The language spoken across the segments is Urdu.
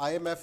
IMF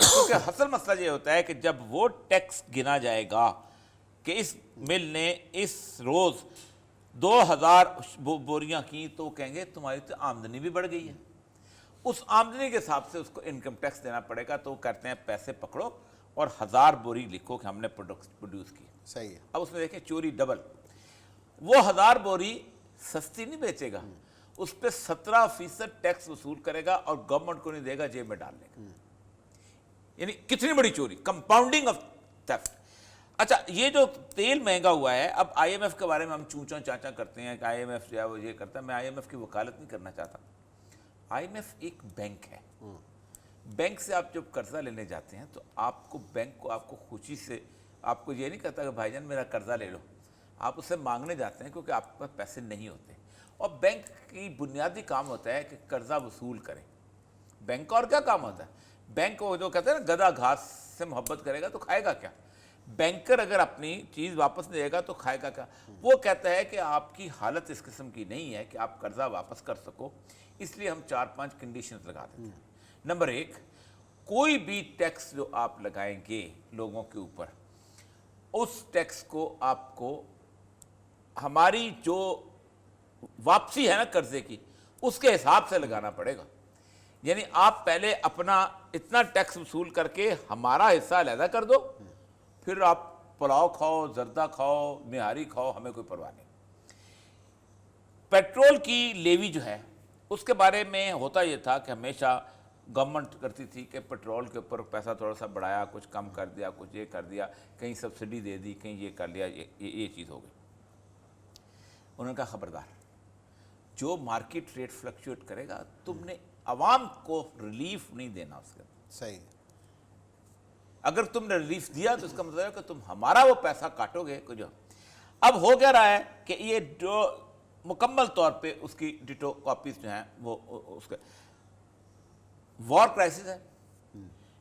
کیونکہ اصل مسئلہ یہ ہوتا ہے کہ جب وہ ٹیکس گنا جائے گا کہ اس مل نے اس روز 2000 بوریاں کی، تو وہ کہیں گے تمہاری تو آمدنی بھی بڑھ گئی ہے، اس آمدنی کے حساب سے اس کو انکم ٹیکس دینا پڑے گا، تو وہ کہتے ہیں پیسے پکڑو اور 1000 بوری لکھو کہ ہم نے پروڈیوس کی. صحیح ہے. اب اس میں دیکھیں چوری ڈبل، وہ 1000 بوری سستی نہیں بیچے گا، اس پہ 17% ٹیکس وصول کرے گا اور گورنمنٹ کو نہیں دے گا، جیب میں ڈال لے گا. یعنی کتنی بڑی چوری، کمپاؤنڈنگ آف تھیفٹ. اچھا یہ جو تیل مہنگا ہوا ہے، اب آئی ایم ایف کے بارے میں ہم چونچا چانچا کرتے ہیں کہ آئی ایم ایف جو ہے وہ یہ کرتا ہے. میں آئی ایم ایف کی وکالت نہیں کرنا چاہتا. آئی ایم ایف ایک بینک ہے. بینک سے آپ جب قرضہ لینے جاتے ہیں تو آپ کو بینک کو آپ کو خوشی سے آپ کو یہ نہیں کہتا کہ بھائی جان میرا قرضہ لے لو، آپ اس سے مانگنے جاتے ہیں کیونکہ آپ کے پاس پیسے نہیں ہوتے. اور بینک کی بنیادی کام ہوتا ہے کہ قرضہ وصول کرے. بینک کا اور کیا کام ہوتا ہے؟ بینک کو جو کہتے ہیں نا گدھا گھاس سے محبت کرے گا تو کھائے گا کیا؟ بینکر اگر اپنی چیز واپس دے گا تو کھائے گا کیا؟ وہ کہتا ہے کہ آپ کی حالت اس قسم کی نہیں ہے کہ آپ قرضہ واپس کر سکو، اس لیے ہم 4-5 کنڈیشنز لگا دیتے ہیں. نمبر 1، کوئی بھی ٹیکس جو آپ لگائیں گے لوگوں کے اوپر، اس ٹیکس کو آپ کو ہماری جو واپسی ہے نا قرضے کی، اس کے حساب سے لگانا پڑے گا. یعنی آپ پہلے اپنا اتنا ٹیکس وصول کر کے ہمارا حصہ علیحدہ کر دو، پھر آپ پلاؤ کھاؤ، زردہ کھاؤ، نہاری کھاؤ، ہمیں کوئی پرواہ نہیں. پیٹرول کی لیوی جو ہے اس کے بارے میں ہوتا یہ تھا کہ ہمیشہ گورنمنٹ کرتی تھی کہ پیٹرول کے اوپر پیسہ تھوڑا سا بڑھایا، کچھ کم کر دیا، کچھ یہ کر دیا، کہیں سبسڈی دے دی، کہیں یہ کر لیا، یہ چیز ہو گئی. انہوں نے کہا خبردار، جو مارکیٹ ریٹ فلکچویٹ کرے گا تم نے عوام کو ریلیف نہیں دینا اس کے. صحیح. اگر تم نے ریلیف دیا تو اس کا مطلب ہے کہ تم ہمارا وہ پیسہ کاٹو گے. جو اب ہو کیا رہا ہے کہ یہ جو مکمل طور پہ اس کی ڈیٹو کاپیز جو ہیں وہ اس کے وار کرائسس ہے.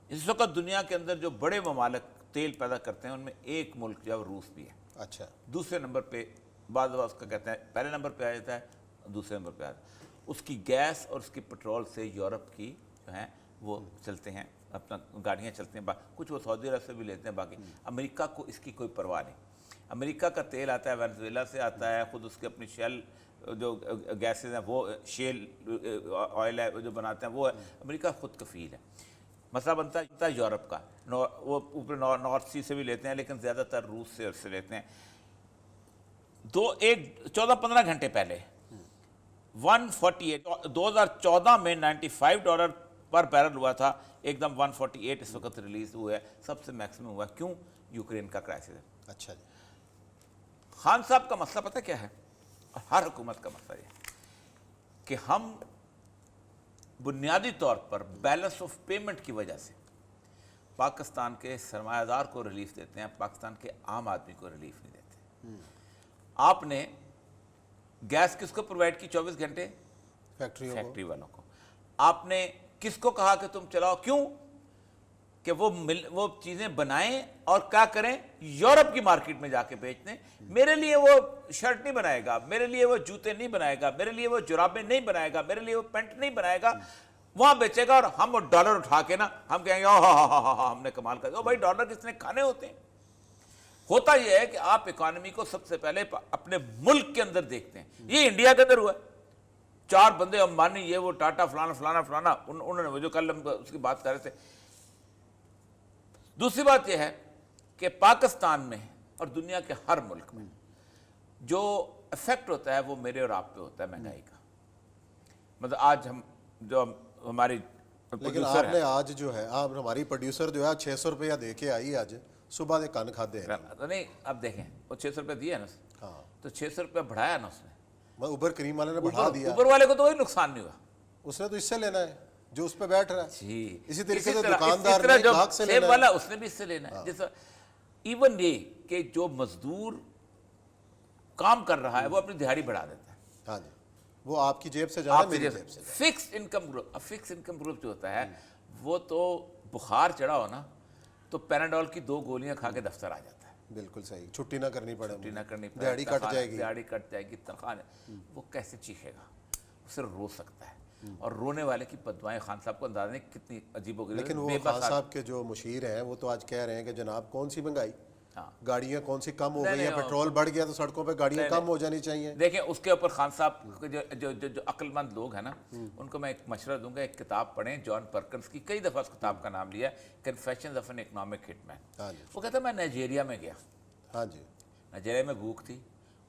اس وقت دنیا کے اندر جو بڑے ممالک تیل پیدا کرتے ہیں ان میں ایک ملک جو ہے وہ روس بھی ہے. اچھا. دوسرے نمبر پہ بعض دفعہ اس کا کہتے ہیں پہلے نمبر پہ آ جاتا ہے، دوسرے نمبر پہ آ جاتا ہے. اس کی گیس اور اس کی پیٹرول سے یورپ کی جو ہیں وہ چلتے ہیں، اپنا گاڑیاں چلتے ہیں. کچھ وہ سعودی عرب سے بھی لیتے ہیں. باقی امریکہ کو اس کی کوئی پرواہ نہیں. امریکہ کا تیل آتا ہے وینزویلا سے آتا ہے، خود اس کے اپنی شیل جو گیسز ہیں وہ شیل آئل ہے جو بناتے ہیں وہ ہے. امریکہ خود کفیل ہے. مسئلہ بنتا ہے یورپ کا، وہ اوپر نارتھ سی سے بھی لیتے ہیں لیکن زیادہ تر روس سے لیتے ہیں. 14-15 گھنٹے پہلے 148 2014 میں $95 پر بیرل ہوا تھا، ایک دم 148 اس وقت ریلیز ہوا ہے، سب سے میکسیمم ہوا ہے. کیوں؟ یوکرین کا کرائسس ہے. اچھا جی. خان صاحب کا مسئلہ پتہ کیا ہے؟ اور ہر حکومت کا مسئلہ یہ کہ ہم بنیادی طور پر بیلنس آف پیمنٹ کی وجہ سے پاکستان کے سرمایہ دار کو ریلیف دیتے ہیں، پاکستان کے عام آدمی کو ریلیف نہیں دیتے. آپ نے گیس کس کو پرووائڈ کی 24 گھنٹے؟ فیکٹری والوں کو. آپ نے کس کو کہا کہ تم چلاؤ؟ کیوں؟ کہ وہ چیزیں بنائیں اور کیا کریں؟ یورپ کی مارکیٹ میں جا کے بیچ دیں. میرے لیے وہ شرٹ نہیں بنائے گا، میرے لیے وہ جوتے نہیں بنائے گا، میرے لیے وہ جرابیں نہیں بنائے گا، میرے لیے وہ پینٹ نہیں بنائے گا، وہاں بیچے گا. اور ہم وہ ڈالر اٹھا کے نا ہم کہیں گے ہاں ہم نے کمال کر دیا. بھائی ڈالر کس نے کھانے ہوتے ہیں؟ ہوتا یہ ہے کہ آپ اکانومی کو سب سے پہلے اپنے ملک کے اندر دیکھتے ہیں. یہ انڈیا کے اندر ہوا ہے. 4 بندے امبانی، یہ وہ ٹاٹا، فلانا فلانا فلانا، انہوں نے وہ جو کل ہم اس کی بات کر رہے تھے. دوسری بات یہ ہے کہ پاکستان میں اور دنیا کے ہر ملک میں جو افیکٹ ہوتا ہے وہ میرے اور آپ پہ ہوتا ہے مہنگائی کا. مطلب آج ہم جو ہماری لیکن آپ نے آج جو ہے آپ ہماری پروڈیوسر جو ہے 600 روپیہ دے کے آئی آج صبح دے کان کھادے ہیں. نہیں اب دیکھیں وہ 600 روپیہ دیا ہے نا، ہاں تو 600 روپیہ بڑھایا نا اس نے. اوبر کریم والے نے بڑھا دیا. اوبر والے کو تو کوئی نقصان نہیں ہوا، اس نے تو اس سے لینا ہے جو اس پہ بیٹھ رہا ہے. جی اسی طریقے سے دکاندار نے گاہک سے لینا والا اس نے بھی اس سے لینا ہے. جیسا ایون یہ کہ جو مزدور کام کر رہا ہے وہ اپنی دہاڑی بڑھا دیتا ہے. ہاں جی، وہ آپ کی جیب سے جائے میری جیب سے. Fix income group. اب فکس انکم گروپ جو ہوتا ہے وہ تو بخار چڑھا ہو نا تو پیناڈول کی 2 گولیاں کھا کے دفتر آ جاتا ہے. بالکل صحیح. چھٹی نہ کرنی پڑے، چھٹی نہ کرنی پڑے، دہاڑی کٹ جائے گی، دہاڑی کٹ جائے گی، تنخواہ. وہ کیسے چیخے گا؟ وہ صرف رو سکتا ہے. اور رونے والے کی بددعائیں. خان صاحب کو اندازہ نہیں کتنی عجیب ہو گئی. لیکن وہ خان صاحب کے جو مشیر ہیں وہ تو آج کہہ رہے ہیں کہ جناب کون سی مہنگائی, گاڑیاں کون سی کم ہو گئی ہیں, پیٹرول بڑھ گیا تو سڑکوں پہ گاڑیاں کم ہو جانی چاہیے. دیکھیں اس کے اوپر خان صاحب جو عقل مند لوگ ہیں نا, ان کو میں ایک مشورہ دوں گا, ایک کتاب پڑھیں جان پرکنس کی, کئی دفعہ اس کتاب کا نام لیا, کنفیشنز آف این اکنامک ہٹ مین. وہ کہتا ہے میں نائجیریا میں گیا. ہاں جی. نائجیریا میں بھوک تھی,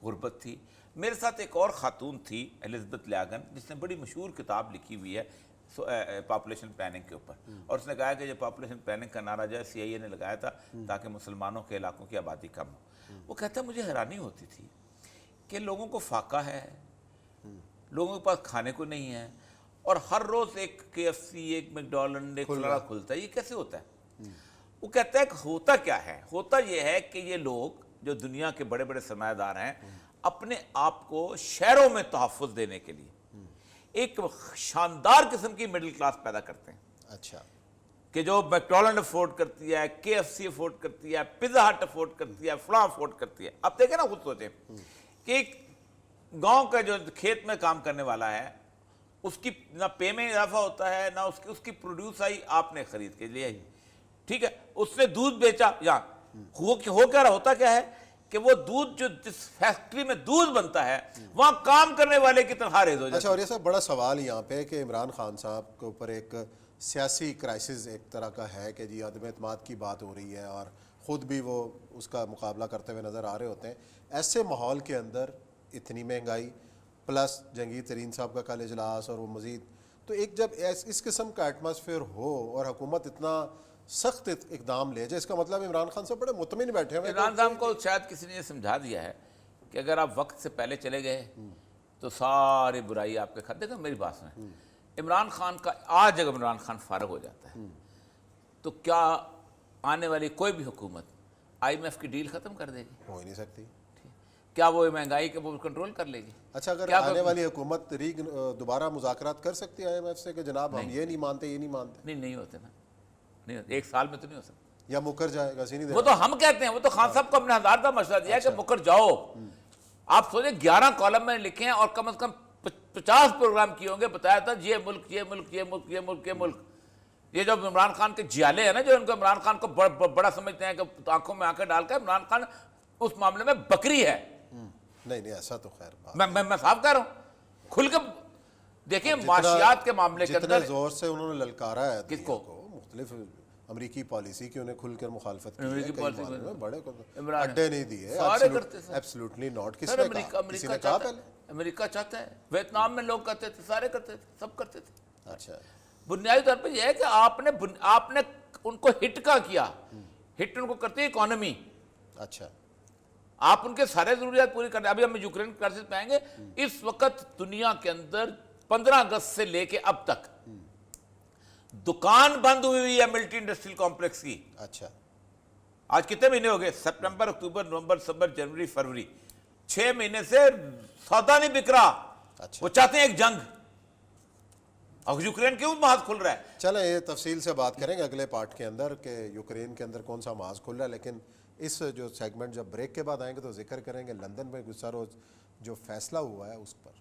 غربت تھی. میرے ساتھ ایک اور خاتون تھی الزبتھ لیاگن, جس نے بڑی مشہور کتاب لکھی ہوئی ہے پاپولیشن پلاننگ کے اوپر, اور اس نے کہا کہ جو پاپولیشن پلاننگ کا نعرہ جو ہے CIA نے لگایا تھا تاکہ مسلمانوں کے علاقوں کی آبادی کم ہو. وہ کہتا ہے مجھے حیرانی ہوتی تھی کہ لوگوں کو فاقہ ہے, لوگوں کے پاس کھانے کو نہیں ہے, اور ہر روز ایک KFC, ایک میکڈونلڈ, ایک فلانا کھلتا ہے. یہ کیسے ہوتا ہے؟ وہ کہتا ہے کہ ہوتا کیا ہے, ہوتا یہ ہے کہ یہ لوگ جو دنیا کے بڑے بڑے سرمایہ دار ہیں اپنے آپ کو شہروں میں تحفظ دینے کے لیے ایک شاندار قسم کی مڈل کلاس پیدا کرتے ہیں. اچھا. کہ جو میکڈونلڈ افورڈ کرتی ہے, KFC افورڈ کرتی ہے, پیزا ہٹ افورڈ کرتی ہے, فلاں افورڈ کرتی ہے. اب دیکھیں نا, خود سوچیں کہ ایک گاؤں کا جو کھیت میں کام کرنے والا ہے, اس کی نہ پے میں اضافہ ہوتا ہے, نہ اس کی پروڈیوس آئی آپ نے خرید کے لیا ہی, ٹھیک ہے, اس نے دودھ بیچا. یا ہو کیا رہا, ہوتا کیا ہے کہ وہ دودھ جو جس فیکٹری میں دودھ بنتا ہے وہاں کام کرنے والے کی تنخواہ ریز ہو جاتی ہے. اچھا, اور یہ سب بڑا سوال یہاں پہ کہ عمران خان صاحب کے اوپر ایک سیاسی کرائسس ایک طرح کا ہے کہ جی عدم اعتماد کی بات ہو رہی ہے, اور خود بھی وہ اس کا مقابلہ کرتے ہوئے نظر آ رہے ہوتے ہیں. ایسے ماحول کے اندر اتنی مہنگائی پلس جہانگیر ترین صاحب کا کل اجلاس, اور وہ مزید, تو ایک جب اس قسم کا ایٹماسفیئر ہو اور حکومت اتنا سخت اقدام لے جائے, اس کا مطلب عمران خان صاحب بڑے مطمئن بیٹھے ہوئے. عمران صاحب کو شاید کسی نے یہ سمجھا دیا ہے کہ اگر آپ وقت سے پہلے چلے گئے تو ساری برائی آپ کے کھاتے. دیکھو میری بات سنیں, عمران خان کا آج اگر عمران خان فارغ ہو جاتا ہے تو کیا آنے والی کوئی بھی حکومت IMF کی ڈیل ختم کر دے گی؟ ہو ہی نہیں سکتی. کیا وہ مہنگائی کے وہ کنٹرول کر لے گی؟ اچھا, اگر آنے والی حکومت دوبارہ مذاکرات کر سکتی ہے IMF سے کہ جناب ہم یہ نہیں مانتے, یہ نہیں مانتے؟ نہیں ہوتے نا, نہیں ہوتے, ایک سال میں تو نہیں ہو سکتا. یا مکر جائے گا, وہ تو ہم کہتے ہیں, وہ تو خان صاحب کو ہم نے 1000 دفعہ مشورہ دیا ہے کہ مکر جاؤ. آپ سوچیں 11 کالم میں لکھے ہیں اور کم از کم 50 پروگرام کیے ہوں گے, بتایا تھا یہ ملک, یہ ملک, یہ ملک, یہ ملک, یہ ملک. یہ جو عمران خان کے جیالے ہیں نا, جو ان کو عمران خان کو بڑا سمجھتے ہیں کہ آنکھوں میں آنکھیں ڈال کر, عمران خان اس معاملے میں بکری ہے. نہیں ایسا تو خیر بات, میں صاف کہہ رہا ہوں, کھل کے دیکھیں معاشیات کے معاملے کے جتنے اندر زور سے انہوں نے للکارا ہے کس کو, مختلف امریکی پالیسی کی انہیں کھل کر مخالفت کی امریکی ہے, پالیسی میں بڑے عمران اڈے نہیں دیے, سارے کرتے تھے. Absolutely not. کس سر نے کہا, کسی نے کہا پہلے؟ امریکہ چاہتا ہے, ویتنام میں لوگ کرتے تھے, سارے کرتے تھے, سب کرتے تھے. اچھا, بنیادی طور پہ یہ ہے کہ آپ نے ان کو ہٹ کا کیا, ہٹ ان کو کرتی ہے اکانومی. اچھا, آپ ان کے سارے ضروریات پوری کرتے ہیں. ابھی ہم یوکرین کرائسس پہ آئیں گے. اس وقت دنیا کے اندر 15 اگست سے لے کے اب تک دکان بند ہوئی ہے ملٹری انڈسٹریل کمپلیکس کی. اچھا, آج کتنے مہینے ہو گئے؟ سپٹمبر, اکتوبر, نومبر, دسمبر, جنوری, فروری, 6 مہینے سے سودا نہیں بک رہا. اچھا, وہ چاہتے ہیں ایک جنگ. اور یوکرین کیوں محاذ کھل رہا ہے؟ چلیں یہ تفصیل سے بات کریں گے اگلے پارٹ کے اندر کہ یوکرین کے اندر کون سا محاذ کھل رہا ہے. لیکن اس جو سیگمنٹ جب بریک کے بعد آئیں گے تو ذکر کریں گے لندن میں گزشتہ روز جو فیصلہ ہوا ہے اس پر.